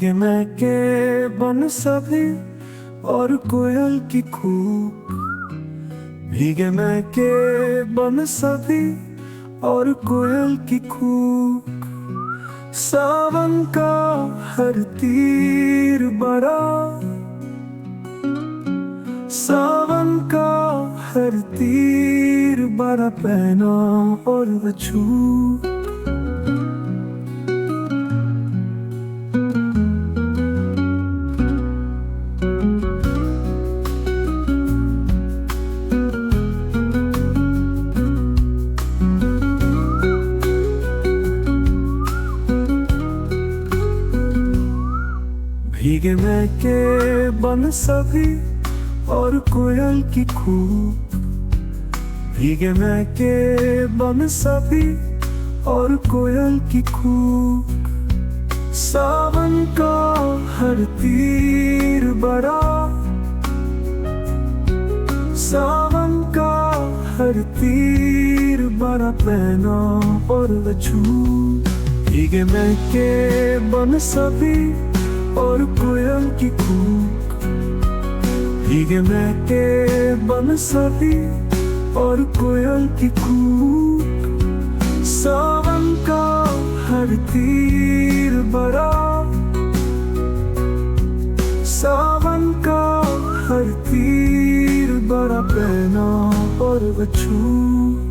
भीगे मैं के बन सभी और कोयल की कूक। भीगे मैं के बन सभी और कोयल की कूक। सावन का हर तीर बड़ा, सावन का हर तीर बड़ा पहना और बछू। भीगे मैं के बन सभी और कोयल की कूक। भीगे मैं के बन सभी और कोयल की कूक। सावन का हर तीर बड़ा, सावन का हर तीर बड़ा पहना और बछू। भीगे मैं के बन सभी और कोयल की कूक। भीगे मैं के बन सभी और कोयल की कूक। सावन का हर तीर बड़ा, सावन का हर तीर बड़ा पहना और बछू।